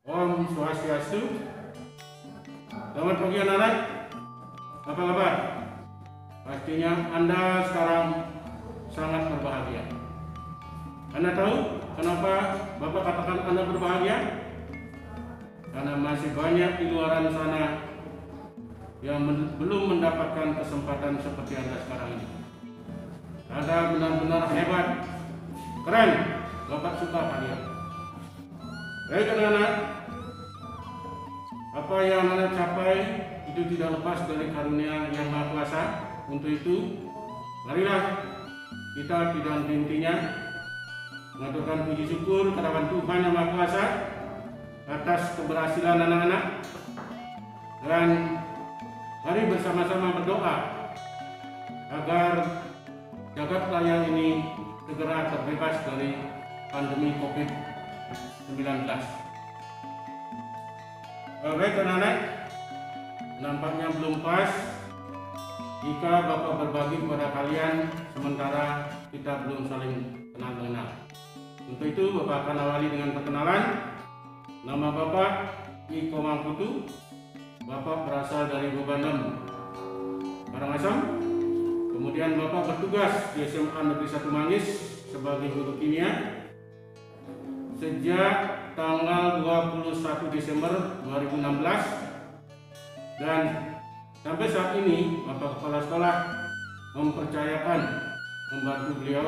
Om Swastiastu. Selamat pagi anak-anak. Apa kabar? Pastinya Anda sekarang sangat berbahagia. Anda tahu kenapa Bapak katakan Anda berbahagia? Karena masih banyak di luar sana yang belum mendapatkan kesempatan seperti Anda sekarang ini. Anda benar-benar hebat, keren. Bapak suka kalian. Baik anak-anak, apa yang Anda capai itu tidak lepas dari karunia yang Maha Kuasa. Untuk itu, marilah kita tidak henti-hentinya mengaturkan puji syukur kehadirat Tuhan Yang Maha Kuasa atas keberhasilan anak-anak, dan mari bersama-sama berdoa agar jagat raya ini segera terbebas dari pandemi COVID-19. Baik anak-anak, nampaknya belum pas jika Bapak berbagi kepada kalian sementara kita belum saling kenal-mengenal. Untuk itu Bapak akan awali dengan perkenalan. Nama Bapak Iko Mangkutu. Bapak berasal dari Bobandem, Karangasem. Kemudian Bapak bertugas di SMA Negeri 1 Manggis sebagai guru kimia sejak tanggal 21 Desember 2016, dan sampai saat ini Bapak Kepala Sekolah mempercayakan membantu beliau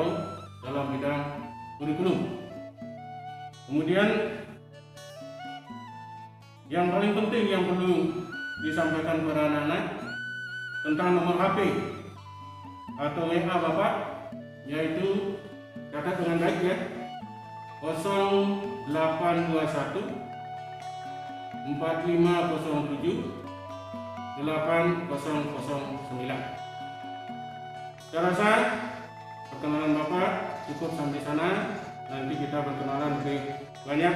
dalam bidang kurikulum. Kemudian yang paling penting yang perlu disampaikan kepada anak-anak tentang nomor HP atau WA Bapak, yaitu catat dengan baik ya, 0821 4507 8009. Saya rasa perkenalan Bapak cukup sampai sana. Nanti kita berkenalan lebih banyak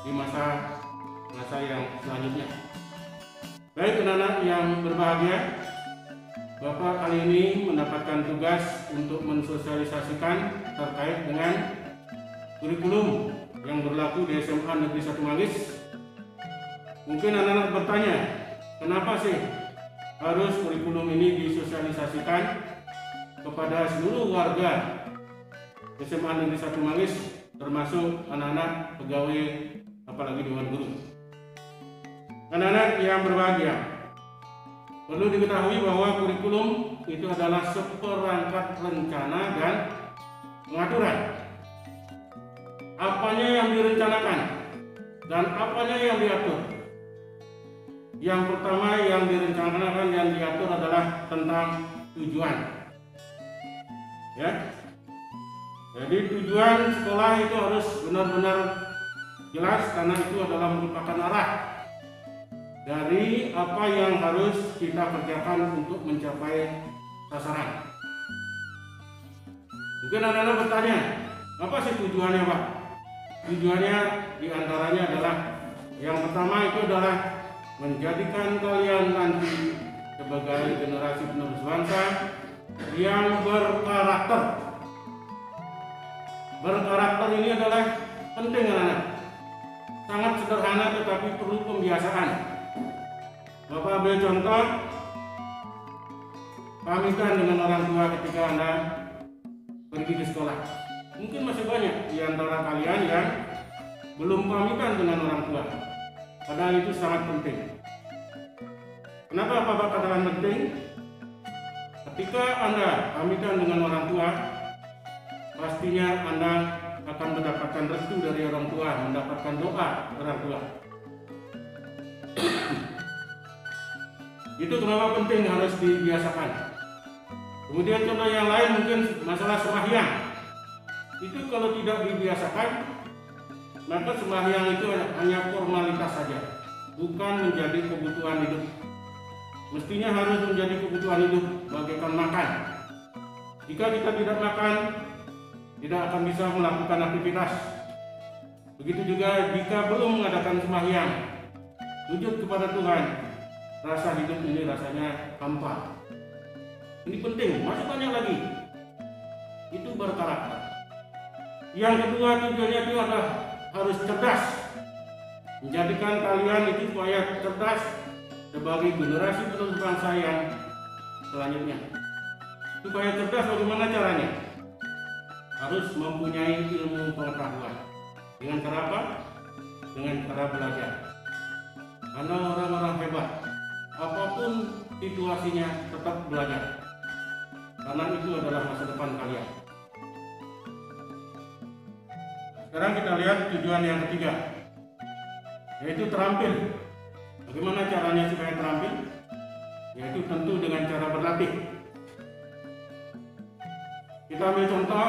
di masa yang selanjutnya. Baik anak-anak yang berbahagia, Bapak kali ini mendapatkan tugas untuk mensosialisasikan terkait dengan kurikulum yang berlaku di SMA Negeri 1 Manggis. Mungkin anak-anak bertanya, kenapa sih harus kurikulum ini disosialisasikan kepada seluruh warga SMA Negeri 1 Manggis, termasuk anak-anak pegawai apalagi Dewan Guru. Anak-anak yang berbahagia, perlu diketahui bahwa kurikulum itu adalah seperangkat rencana dan pengaturan. Apanya yang direncanakan dan apanya yang diatur. Yang pertama yang direncanakan, yang diatur adalah tentang tujuan. Ya. Jadi tujuan sekolah itu harus benar-benar jelas, karena itu adalah merupakan arah dari apa yang harus kita kerjakan untuk mencapai sasaran. Mungkin anak-anak bertanya, apa sih tujuannya Pak? Tujuannya diantaranya adalah, yang pertama itu adalah menjadikan kalian nanti sebagai generasi penerus bangsa yang berkarakter. Berkarakter ini adalah penting anak-anak. Sangat sederhana tetapi perlu pembiasaan. Bapak ambil contoh, pamitan dengan orang tua ketika Anda pergi ke sekolah. Mungkin masih banyak di antara kalian yang belum pamitan dengan orang tua. Padahal itu sangat penting. Kenapa Bapak katakan penting? Ketika Anda pamitan dengan orang tua, pastinya Anda akan mendapatkan restu dari orang tua, mendapatkan doa orang tua. Itu kenapa penting harus dibiasakan. Kemudian contoh yang lain mungkin masalah sembahyang. Itu kalau tidak dibiasakan, maka sembahyang itu hanya formalitas saja, bukan menjadi kebutuhan hidup. Mestinya harus menjadi kebutuhan hidup, bagaikan makan. Jika kita tidak makan, tidak akan bisa melakukan aktivitas. Begitu juga jika belum mengadakan sembahyang, sujud kepada Tuhan, rasa hidup ini rasanya hampa. Ini penting, masih banyak lagi. Itu berkarakter. Yang kedua tujuannya itu adalah harus cerdas. menjadikan kalian itu supaya cerdas sebagai generasi penerus bangsa yang selanjutnya. Supaya cerdas bagaimana caranya? Harus mempunyai ilmu pengetahuan. Dengan cara apa? Dengan cara belajar. Karena orang-orang hebat, apapun situasinya tetap belajar. Karena itu adalah masa depan kalian. Sekarang kita lihat tujuan yang ketiga, yaitu terampil. Bagaimana caranya supaya terampil? Yaitu tentu dengan cara berlatih. Kita ambil contoh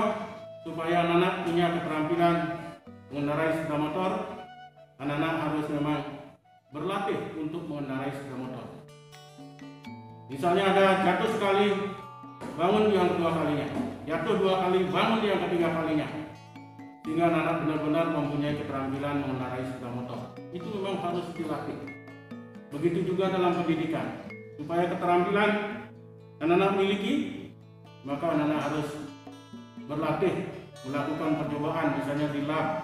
supaya anak-anak punya keterampilan mengendarai sepeda motor. Anak-anak harus memang berlatih untuk mengendarai sepeda motor. Misalnya ada jatuh sekali, bangun yang kedua kalinya, jatuh dua kali, bangun yang ketiga kalinya, sehingga anak-anak benar-benar mempunyai keterampilan mengendarai sepeda motor. Itu memang harus dilatih. Begitu juga dalam pendidikan, supaya keterampilan anak-anak miliki, maka anak-anak harus berlatih, melakukan percobaan, misalnya di lab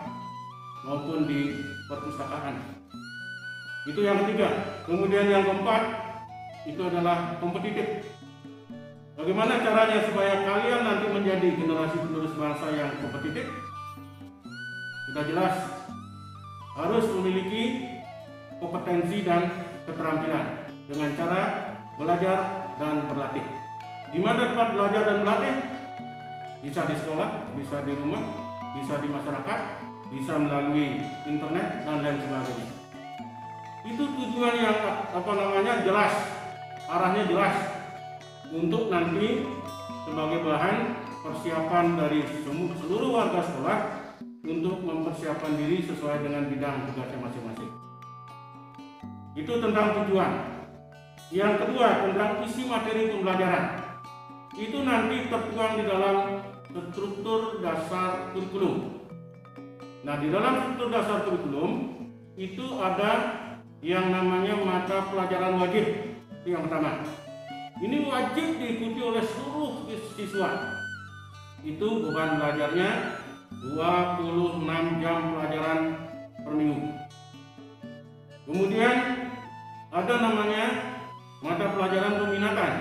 maupun di perpustakaan. Itu yang ketiga. Kemudian yang keempat, itu adalah kompetitif. Bagaimana caranya supaya kalian nanti menjadi generasi penerus bangsa yang kompetitif? Sudah jelas, harus memiliki kompetensi dan keterampilan dengan cara belajar dan berlatih. Di mana tempat belajar dan berlatih? Bisa di sekolah, bisa di rumah, bisa di masyarakat, bisa melalui internet dan lain sebagainya. Itu tujuan yang jelas, arahnya jelas, untuk nanti sebagai bahan persiapan dari seluruh warga sekolah untuk mempersiapkan diri sesuai dengan bidang tugasnya masing-masing. Itu tentang tujuan. Yang kedua, tentang isi materi pembelajaran. Itu nanti tertuang di dalam struktur dasar kurikulum. Nah, di dalam struktur dasar kurikulum itu ada yang namanya mata pelajaran wajib. Itu yang pertama. Ini wajib diikuti oleh seluruh siswa. Itu beban belajarnya 26 jam pelajaran per minggu. Kemudian ada namanya mata pelajaran peminatan.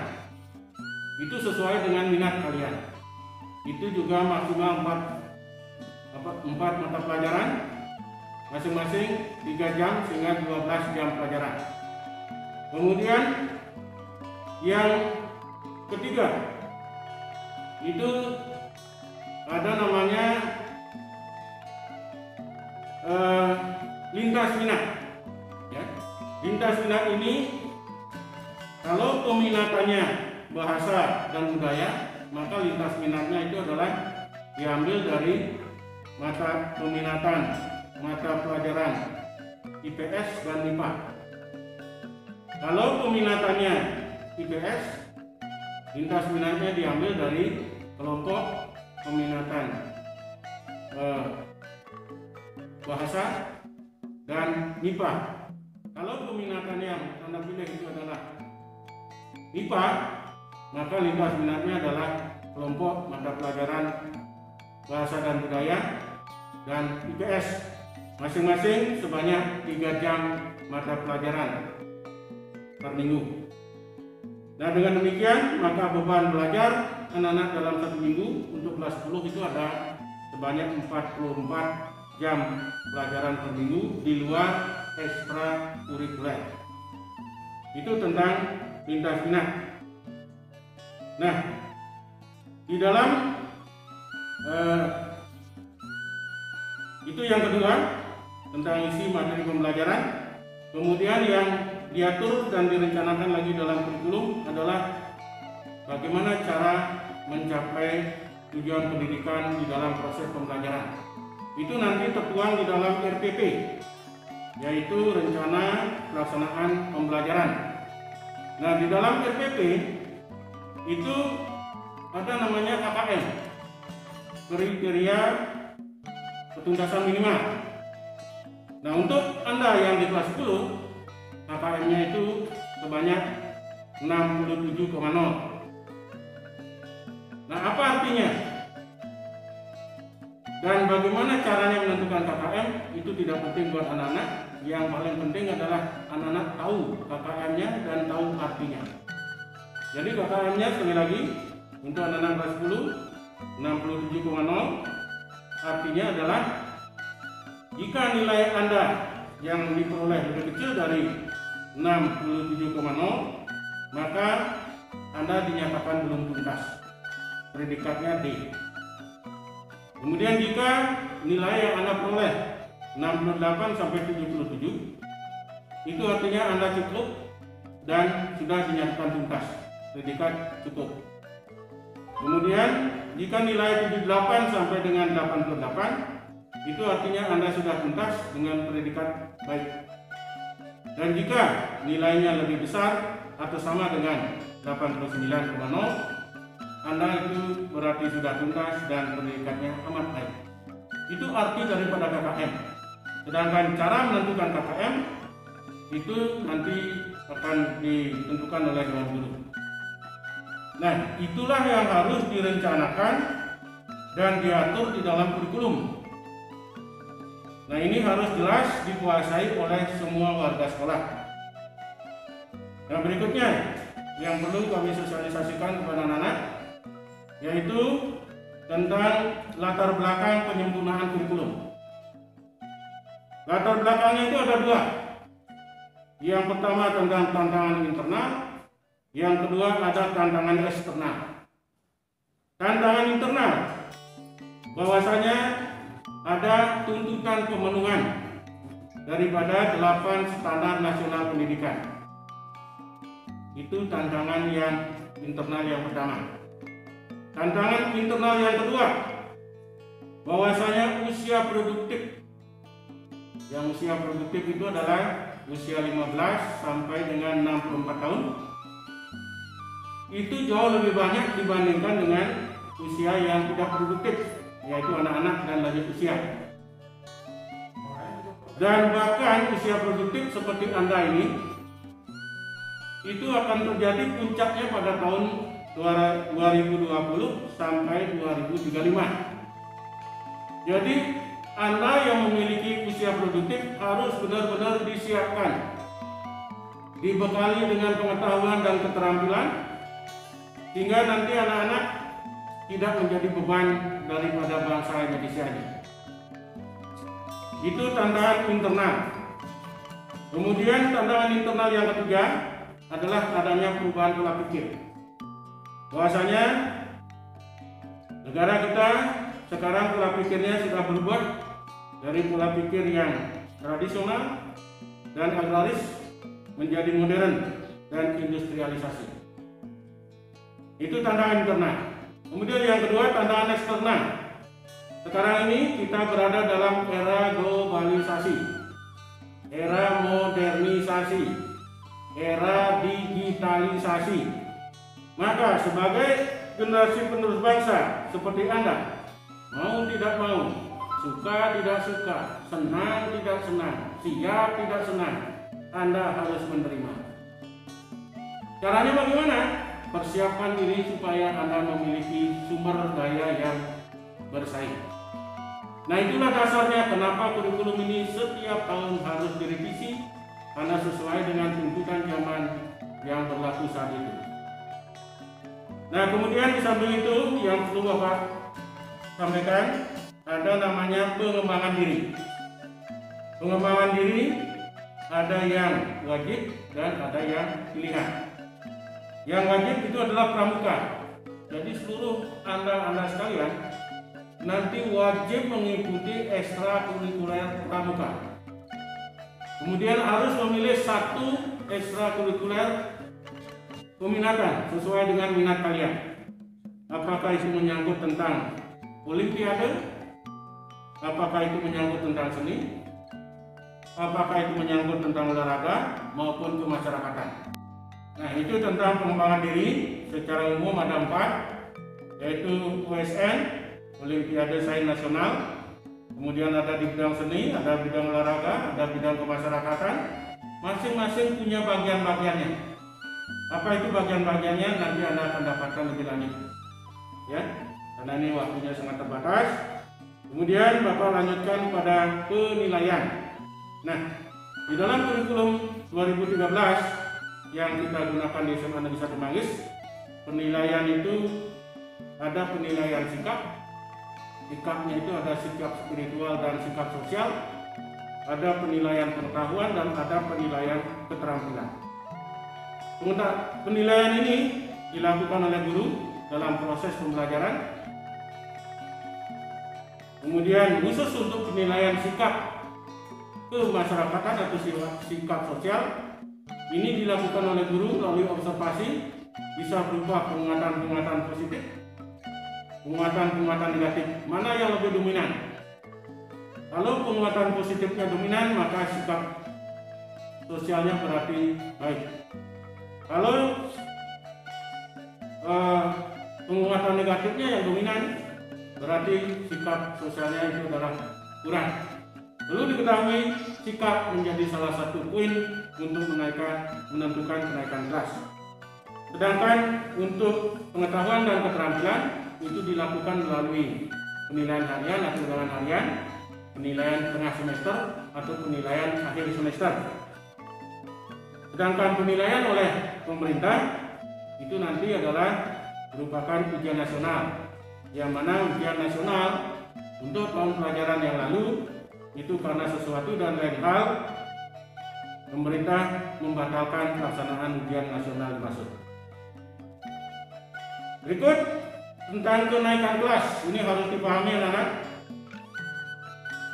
Itu sesuai dengan minat kalian. Itu juga maksimal 4 mata pelajaran, masing-masing 3 jam sehingga 12 jam pelajaran. Kemudian yang ketiga itu ada namanya lintas minat. Ya. Lintas minat ini kalau peminatannya bahasa dan budaya, maka lintas minatnya itu adalah diambil dari mata peminatan, mata pelajaran IPS dan MIPA. Kalau peminatannya IPS, lintas minatnya diambil dari kelompok peminatan bahasa dan MIPA. Kalau peminatan yang Anda pilih itu adalah MIPA, maka lintas minatnya adalah kelompok mata pelajaran bahasa dan budaya dan IPS, masing-masing sebanyak 3 jam mata pelajaran per minggu. Nah, dengan demikian maka beban belajar anak-anak dalam 1 minggu untuk kelas 10 itu ada sebanyak 44 jam pelajaran per minggu di luar ekstra kurikuler. Itu tentang lintas minat. Nah, di dalam itu yang kedua tentang isi materi pembelajaran. Kemudian yang diatur dan direncanakan lagi dalam kurikulum adalah bagaimana cara mencapai tujuan pendidikan di dalam proses pembelajaran. Itu nanti tertuang di dalam RPP, yaitu rencana pelaksanaan pembelajaran. Nah, di dalam RPP itu ada namanya KKM, kriteria ketuntasan minimal. Nah, untuk Anda yang di kelas 10, KKM-nya itu sebanyak 67,0. Nah, apa artinya? Dan bagaimana caranya menentukan KKM? Itu tidak penting buat anak-anak, yang paling penting adalah anak-anak tahu KKM-nya dan tahu artinya. Jadi KKM-nya sekali lagi untuk anak-anak kelas 10 67,0 artinya adalah jika nilai Anda yang diperoleh lebih kecil dari 67,0 maka Anda dinyatakan belum tuntas, predikatnya D. Kemudian jika nilai yang Anda peroleh 68 sampai 77 itu artinya Anda cukup dan sudah dinyatakan tuntas, predikat cukup. Kemudian jika nilai 78 sampai dengan 88 itu artinya Anda sudah tuntas dengan predikat baik. Dan jika nilainya lebih besar atau sama dengan 89,0 Anda itu berarti sudah tuntas dan predikatnya amat baik. Itu arti daripada KKM. Sedangkan cara menentukan KKM itu nanti akan ditentukan oleh Dewan Guru. Nah, itulah yang harus direncanakan dan diatur di dalam kurikulum. Nah, ini harus jelas dikuasai oleh semua warga sekolah. Nah, berikutnya yang perlu kami sosialisasikan kepada anak-anak yaitu tentang latar belakang penyempurnaan kurikulum. Latar belakangnya itu ada dua. Yang pertama tentang tantangan internal, yang kedua ada tantangan eksternal. Tantangan internal bahwasanya ada tuntutan pemenuhan daripada 8 standar nasional pendidikan. Itu tantangan yang internal yang pertama. Tantangan internal yang kedua, bahwasanya usia produktif. Yang usia produktif itu adalah usia 15 sampai dengan 64 tahun. Itu jauh lebih banyak dibandingkan dengan usia yang tidak produktif, yaitu anak-anak dan lanjut usia. Dan bahkan usia produktif seperti Anda ini itu akan terjadi puncaknya pada tahun 2020 sampai 2035. Jadi Anda yang memiliki usia produktif harus benar-benar disiapkan, dibekali dengan pengetahuan dan keterampilan, sehingga nanti anak-anak tidak menjadi beban daripada bangsa Indonesia ini. Itu tantangan internal. Kemudian tantangan internal yang ketiga adalah adanya perubahan pola pikir. Bahwasanya negara kita sekarang pola pikirnya sudah berubah dari pola pikir yang tradisional dan agraris menjadi modern dan industrialisasi. Itu tantangan internal. Kemudian yang kedua tantangan eksternal. Sekarang ini kita berada dalam era globalisasi, era modernisasi, era digitalisasi. Maka sebagai generasi penerus bangsa seperti Anda, mau tidak mau, suka tidak suka, senang tidak senang, siap tidak senang, Anda harus menerima. Caranya bagaimana? Persiapkan diri supaya Anda memiliki sumber daya yang bersaing. Nah, itulah dasarnya kenapa kurikulum ini setiap tahun harus direvisi karena sesuai dengan tuntutan zaman yang berlaku saat itu. Nah, kemudian di samping itu yang perlu Bapak sampaikan ada namanya pengembangan diri. Pengembangan diri ada yang wajib dan ada yang pilihan. Yang wajib itu adalah pramuka. Jadi seluruh Anda sekalian nanti wajib mengikuti ekstrakurikuler pramuka. Kemudian harus memilih satu ekstrakurikuler peminatan sesuai dengan minat kalian. Apakah itu menyangkut tentang olimpiade? Apakah itu menyangkut tentang seni? Apakah itu menyangkut tentang olahraga maupun kemasyarakatan? Nah, itu tentang pengembangan diri secara umum ada 4, yaitu OSN, Olimpiade Sains Nasional. Kemudian ada di bidang seni, ada bidang olahraga, ada bidang kemasyarakatan. Masing-masing punya bagian-bagiannya. Apa itu bagian-bagiannya nanti Anda akan dapatkan lebih lanjut. Ya, karena ini waktunya sangat terbatas. Kemudian Bapak lanjutkan pada penilaian. Nah, Di dalam kurikulum 2013 yang kita gunakan di SMA Negeri 1 Manggis, penilaian itu ada penilaian sikap. Sikapnya itu ada sikap spiritual dan sikap sosial, ada penilaian pengetahuan, dan ada penilaian keterampilan. Penilaian ini dilakukan oleh guru dalam proses pembelajaran. Kemudian khusus untuk penilaian sikap kemasyarakatan atau sikap sosial, ini dilakukan oleh guru melalui observasi, bisa berupa penguatan-penguatan positif, penguatan-penguatan negatif. Mana yang lebih dominan? Kalau penguatan positifnya dominan, maka sikap sosialnya berarti baik. Kalau penguatan negatifnya yang dominan, berarti sikap sosialnya itu adalah kurang. Perlu diketahui, sikap menjadi salah satu poin untuk menentukan kenaikan kelas. Sedangkan untuk pengetahuan dan keterampilan itu dilakukan melalui penilaian harian atau ulangan harian, penilaian tengah semester atau penilaian akhir semester. Sedangkan penilaian oleh pemerintah itu nanti adalah merupakan ujian nasional, yang mana ujian nasional untuk tahun pelajaran yang lalu itu karena sesuatu dan lain hal, pemerintah membatalkan pelaksanaan ujian nasional dimaksud. Berikut tentang kenaikan kelas, ini harus dipahami anak-anak.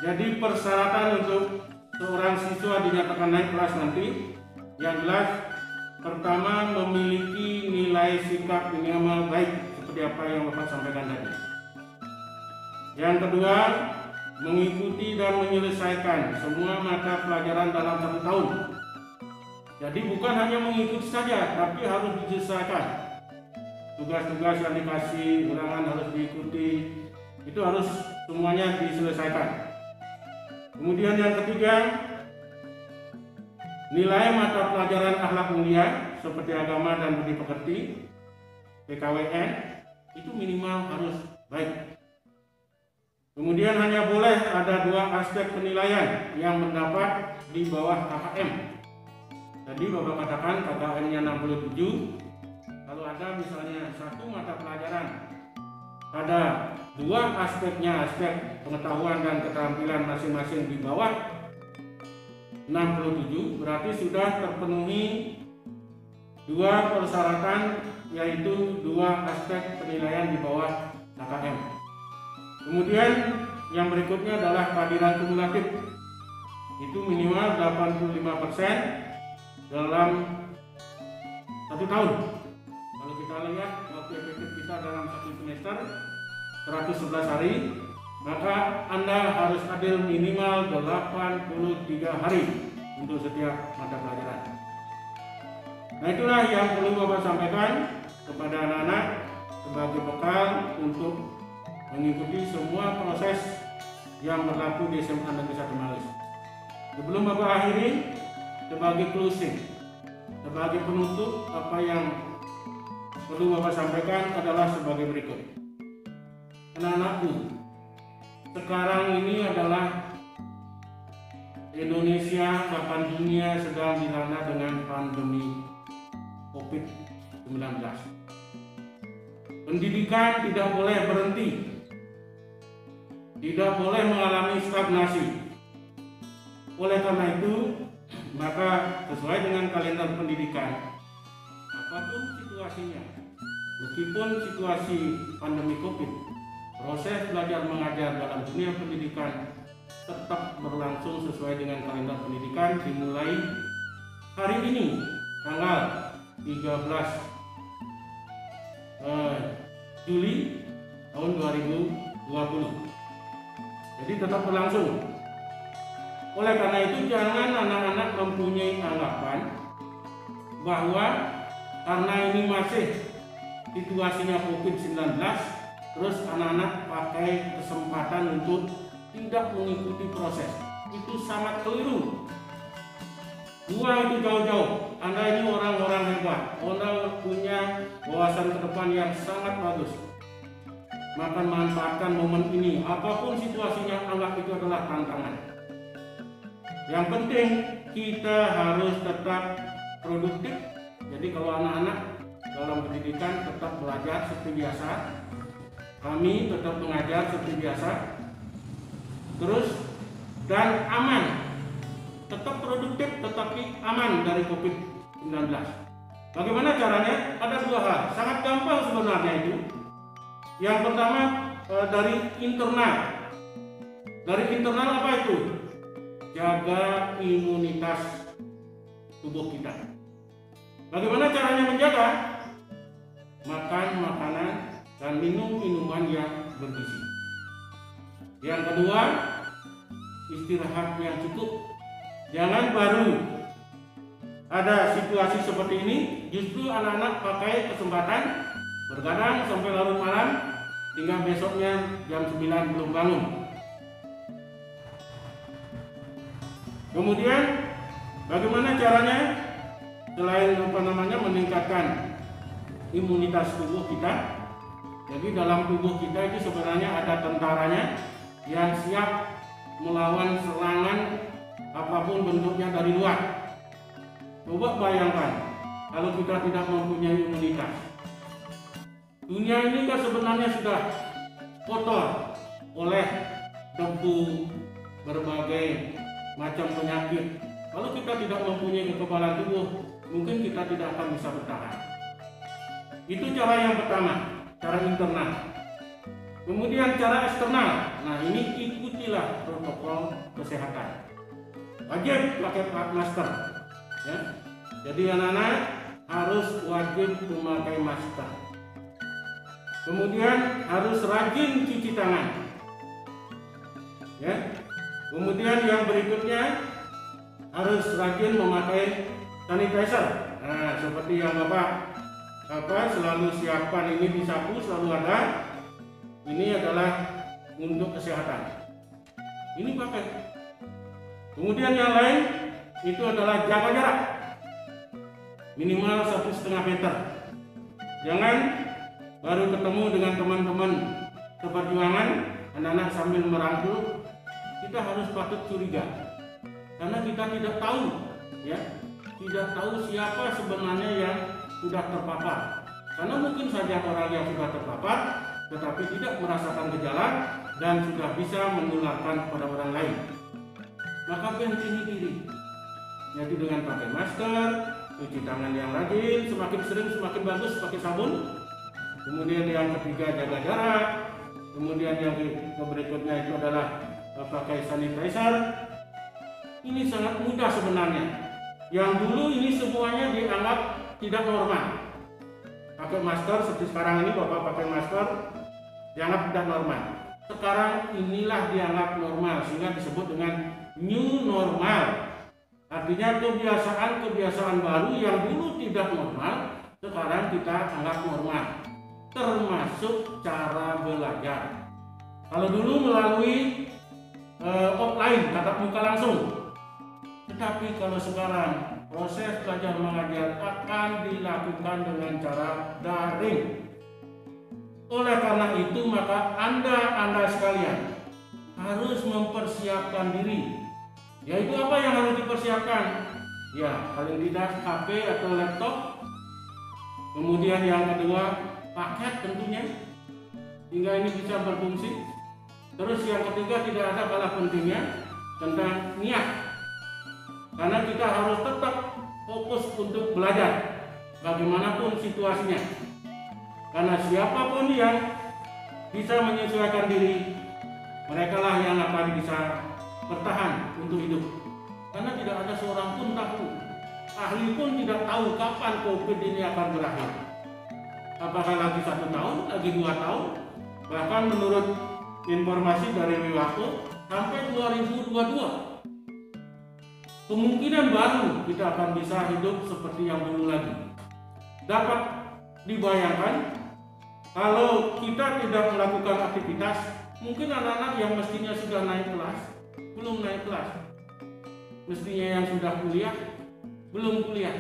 Jadi persyaratan untuk seorang siswa dinyatakan naik kelas nanti, yang jelas pertama memiliki nilai sikap minimal baik seperti apa yang Bapak sampaikan tadi. Yang kedua, mengikuti dan menyelesaikan semua mata pelajaran dalam 1 tahun. Jadi bukan hanya mengikuti saja, tapi harus diselesaikan. Tugas-tugas yang dikasih, ulangan harus diikuti, itu harus semuanya diselesaikan. Kemudian yang ketiga, nilai mata pelajaran akhlak mulia seperti agama dan budi pekerti, PKWN, itu minimal harus baik. Kemudian hanya boleh ada 2 aspek penilaian yang mendapat di bawah KKM. Tadi Bapak katakan KKM-nya 67. Kalau ada misalnya 1 mata pelajaran, ada 2 aspeknya, aspek pengetahuan dan keterampilan masing-masing di bawah 67, berarti sudah terpenuhi 2 persyaratan, yaitu 2 aspek penilaian di bawah KKM. Kemudian yang berikutnya adalah kehadiran kumulatif, itu minimal 85% dalam 1 tahun. Kalau kita lihat waktu efektif kita dalam 1 semester 111 hari, maka Anda harus hadir minimal 83 hari untuk setiap mata pelajaran. Nah, itulah yang perlu Bapak sampaikan kepada anak-anak sebagai bekal untuk mengikuti semua proses yang berlaku di SMA Negeri 1 Manggis. Sebelum Bapak akhiri, sebagai closing, sebagai penutup, apa yang perlu Bapak sampaikan adalah sebagai berikut. Anak-anakku, sekarang ini adalah Indonesia bahkan dunia sedang dilanda dengan pandemi COVID-19. Pendidikan tidak boleh berhenti, tidak boleh mengalami stagnasi. Oleh karena itu, maka sesuai dengan kalender pendidikan, apapun situasinya, meskipun situasi pandemi COVID, proses belajar mengajar dalam dunia pendidikan tetap berlangsung sesuai dengan kalender pendidikan dimulai hari ini, tanggal 13 Juli tahun 2020. Jadi tetap berlangsung. Oleh karena itu, jangan anak-anak mempunyai anggapan bahwa karena ini masih situasinya COVID-19, terus anak-anak pakai kesempatan untuk tidak mengikuti proses. Itu sangat keliru. Buang itu jauh-jauh. Anda ini orang-orang hebat, Anda punya wawasan ke depan yang sangat bagus. Maka manfaatkan momen ini. Apapun situasinya, anggap itu adalah tantangan. Yang penting kita harus tetap produktif. Jadi kalau anak-anak dalam pendidikan tetap belajar seperti biasa, kami tetap mengajar seperti biasa, terus dan aman, tetap produktif tetapi aman dari COVID-19. Bagaimana caranya? Ada dua hal, sangat gampang sebenarnya itu. Yang pertama dari internal. Dari internal apa itu? Jaga imunitas tubuh kita. Bagaimana caranya menjaga? Makan makanan dan minum minuman yang bergizi. Yang kedua, istirahat yang cukup. Jangan baru ada situasi seperti ini, justru anak-anak pakai kesempatan bergadang sampai larut malam, hingga besoknya jam 9 belum bangun. Kemudian bagaimana caranya selain meningkatkan imunitas tubuh kita? Jadi dalam tubuh kita itu sebenarnya ada tentaranya yang siap melawan serangan apapun bentuknya dari luar. Coba bayangkan kalau kita tidak mempunyai imunitas. Dunia ini kan sebenarnya sudah kotor oleh debu, berbagai macam penyakit. Kalau kita tidak mempunyai kekebalan tubuh, mungkin kita tidak akan bisa bertahan. Itu cara yang pertama, cara internal. Kemudian cara eksternal. Nah, ini ikutilah protokol kesehatan. Wajib pakai masker. Ya. Jadi anak-anak harus wajib memakai masker. Kemudian harus rajin cuci tangan. Ya. Kemudian yang berikutnya harus rajin memakai sanitizer. Nah, seperti yang Bapak selalu siapkan ini disapu, selalu ada. Ini adalah untuk kesehatan. Ini pakai. Kemudian yang lain itu adalah jaga jarak minimal 1,5 meter. Jangan baru ketemu dengan teman-teman seperjuangan, anak-anak sambil merangkul, kita harus patut curiga karena kita tidak tahu, ya, tidak tahu siapa sebenarnya yang sudah terpapar. Karena mungkin saja orang yang sudah terpapar tetapi tidak merasakan gejala dan sudah bisa menularkan kepada orang lain. Maka bentengi diri, yaitu dengan pakai masker, cuci tangan yang rajin, semakin sering semakin bagus pakai sabun. Kemudian yang ketiga jaga jarak. Kemudian yang berikutnya itu adalah pakai sanitizer. Ini sangat mudah sebenarnya. Yang dulu ini semuanya dianggap tidak normal. Pakai masker seperti sekarang ini, Bapak pakai masker dianggap tidak normal. Sekarang inilah dianggap normal sehingga disebut dengan new normal. Artinya kebiasaan baru yang dulu tidak normal sekarang kita anggap normal. Termasuk cara belajar. Kalau dulu melalui offline, tatap muka langsung. Tetapi kalau sekarang proses belajar mengajar akan dilakukan dengan cara daring. Oleh karena itu maka Anda sekalian harus mempersiapkan diri. Yaitu apa yang harus dipersiapkan? Ya, paling tidak HP atau laptop. Kemudian yang kedua, paket tentunya, hingga ini bisa berfungsi. Terus yang ketiga tidak ada kalah pentingnya tentang niat. Karena kita harus tetap fokus untuk belajar bagaimanapun situasinya. Karena siapapun yang bisa menyesuaikan diri, mereka lah yang akan bisa bertahan untuk hidup. Karena tidak ada seorang pun tahu, ahli pun tidak tahu kapan COVID ini akan berakhir. Apakah lagi 1 tahun, lagi 2 tahun, bahkan menurut informasi dari WHO sampai 2022. Kemungkinan baru kita akan bisa hidup seperti yang dulu lagi. Dapat dibayangkan kalau kita tidak melakukan aktivitas, mungkin anak-anak yang mestinya sudah naik kelas belum naik kelas, mestinya yang sudah kuliah belum kuliah.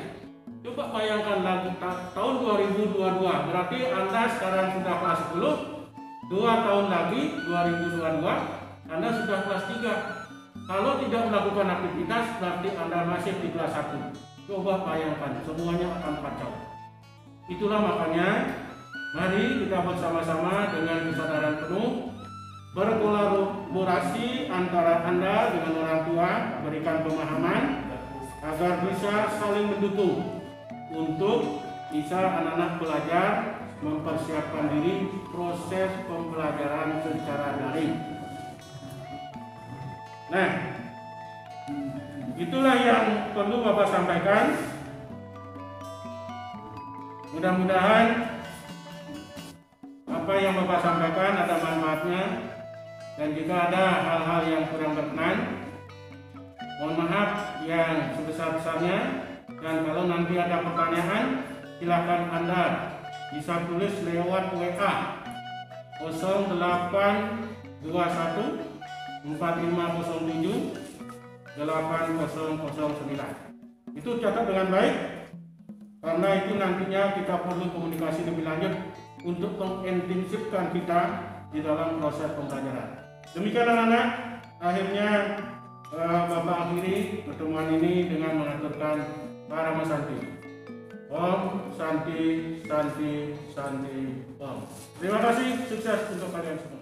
Coba bayangkan lagi tahun 2022, berarti Anda sekarang sudah kelas 10, 2 tahun lagi 2022 Anda sudah kelas 3. Kalau tidak melakukan aktivitas berarti Anda masih di kelas 1. Coba bayangkan, semuanya akan kacau. Itulah makanya mari kita bersama-sama dengan kesadaran penuh berkolaborasi antara Anda dengan orang tua, berikan pemahaman agar bisa saling mendukung untuk bisa anak-anak belajar mempersiapkan diri proses pembelajaran secara daring. Nah, itulah yang perlu Bapak sampaikan. Mudah-mudahan apa yang Bapak sampaikan ada manfaatnya, dan jika ada hal-hal yang kurang berkenan, mohon maaf yang sebesar-besarnya. Dan kalau nanti ada pertanyaan, silakan Anda bisa tulis lewat WA 0821 4507 8009. Itu catat dengan baik, karena itu nantinya kita perlu komunikasi lebih lanjut untuk mengintensifkan kita di dalam proses pembelajaran. Demikian anak-anak, akhirnya Bapak akhiri pertemuan ini dengan mengaturkan Parama Santi. Om Santi Santi Santi Om. Terima kasih, sukses untuk kalian semua.